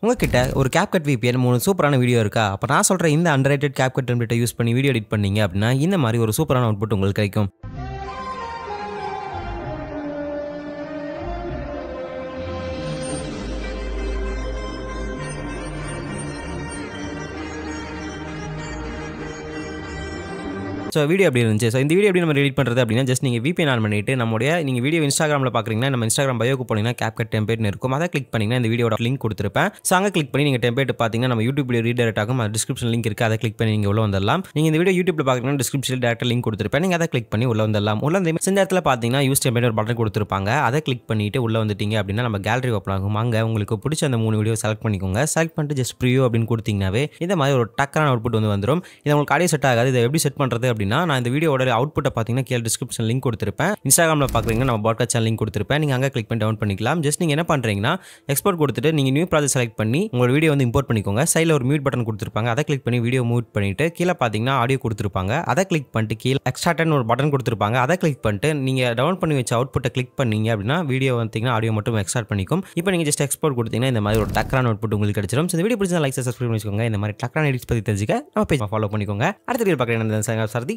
உங்ககிட்ட ஒரு Capcut VPN 3 சூப்பரான வீடியோ இருக்கா? அப்ப நான் சொல்ற இந்த அண்டர்ரேட்டட் Capcut டெம்ப்ளேட்டை யூஸ் பண்ணி வீடியோ எடிட் பண்ணீங்க அப்படின்னா இந்த மாதிரி ஒரு சூப்பரான அவுட்புட் உங்களுக்கு கிடைக்கும். ஸோ வீடியோ எப்படி இருந்துச்சு? ஸோ இந்த வீடியோ எப்படி நம்ம எடிட் பண்ணுறது அப்படின்னா ஜஸ்ட் நீங்கள் VPN ஆன் பண்ணிட்டு நம்மளுடைய நீங்கள் வீடியோ Instagramல பார்க்குறீங்கன்னா நம்ம Instagram பயோக்கு போனீங்கன்னா Capcut டெம்ப்ளேட்னு இருக்கும். அதை கிளிக் பண்ணிங்கன்னா இந்த வீடியோட லிங்க் கொடுத்துருப்பேன். ஸோ அங்கே கிளிக் பண்ணி நீங்கள் டெம்ப்ளேட் பார்த்தீங்கன்னா நம்ம யூடியூப் வீடியோ ரீடைரக்ட் ஆகும். டிஸ்கிரிப்ஷன் லிங்க் இருக்குது. அதை கிளிக் பண்ணி நீங்கள் உள்ள வந்துடலாம். நீங்கள் இந்த வீடியோ யூடியூப்ல பார்க்குறீங்கன்னா டிஸ்கிரிப்ஷனில் டேரக்டாக லிங்க் கொடுத்துருப்பேன். நீங்கள் அதை கிளிக் பண்ணி உள்ள வந்துடலாம். உள்ள இந்த இடத்துல பார்த்தீங்கன்னா யூஸ் டெம்ப்ளேட் ஒரு பட்டன் கொடுத்துருப்பாங்க. அதை கிளிக் பண்ணிட்டு உள்ள வந்துட்டீங்க அப்படின்னா நம்ம கேலரி ஓப்பன் ஆகும். அங்கே உங்களுக்கு பிடிச்ச அந்த 3 வீடியோ செலக்ட் பண்ணிக்கோங்க. செலக்ட் பண்ணிட்டு ஜஸ்ட் ப்ரிவியூ அப்படின்னு கொடுத்தீங்கன்னாவே இந்த மாதிரி ஒரு டக்கான அவுட்புட் வந்துடும். இது உங்களுக்கு ஆடியோ செட் ஆகாது. இதை எப்படி செட் பண்ணுறது அப்படின்னா நான் இந்த வீடியோட அவுட்புட்டை பார்த்தீங்கன்னா கீழே டிஸ்கிரிப்ஷன் லிங்க் கொடுத்துருப்பேன். Instagramல பார்க்குறீங்கன்னா நம்ம பாட்காஸ்ட் சேனல் லிங்க் கொடுத்துருப்பேன். நீங்கள் அங்கே கிளிக் பண்ணி டவுன் பண்ணிக்கலாம். ஜஸ்ட் நீங்கள் என்ன பண்ணுறீங்கன்னா எக்ஸ்போர்ட் கொடுத்துட்டு நீங்கள் நியூ ப்ராஜெக்ட் செலக்ட் பண்ணி உங்களோட வீடியோ வந்து இம்போர்ட் பண்ணிக்கோங்க. சைடில் ஒரு மியூட் பட்டன் கொடுத்துருப்பாங்க. அதை கிளிக் பண்ணி வீடியோ மியூட் பண்ணிட்டு கீழே பார்த்தீங்கன்னா ஆடியோ கொடுத்துருப்பாங்க. அதை கிளிக் பண்ணிட்டு கீழே எக்ஸ்ட்ராக்ட்னு ஒரு பட்டன் கொடுத்துருப்பாங்க. அதை கிளிக் பண்ணிட்டு நீங்கள் டவுன் பண்ணி வச்ச அவுட்புட்டை கிளிக் பண்ணீங்க அப்படின்னா வீடியோ வந்தீங்கன்னா ஆடியோ மட்டும் எக்ஸ்ட்ராக்ட் பண்ணிக்கும். இப்போ நீங்கள் ஜஸ்ட் எக்ஸ்போர்ட் கொடுத்தீங்கன்னா இந்த மாதிரி ஒரு டக்கரான அவுட்புட் உங்களுக்கு கிடைச்சிடும். இந்த வீடியோ பிடிச்சா லைக் சப்ஸ்கிரைப் பண்ணிக்கோங்க. இந்த மாதிரி டக்கரான எடிட்ஸ் பற்றி தெரிஞ்சுக்க நம்ம பேஜ் ஃபாலோ பண்ணிக்கோங்க. அடுத்த வீடியோ பார்க்குறேன். சாரதி.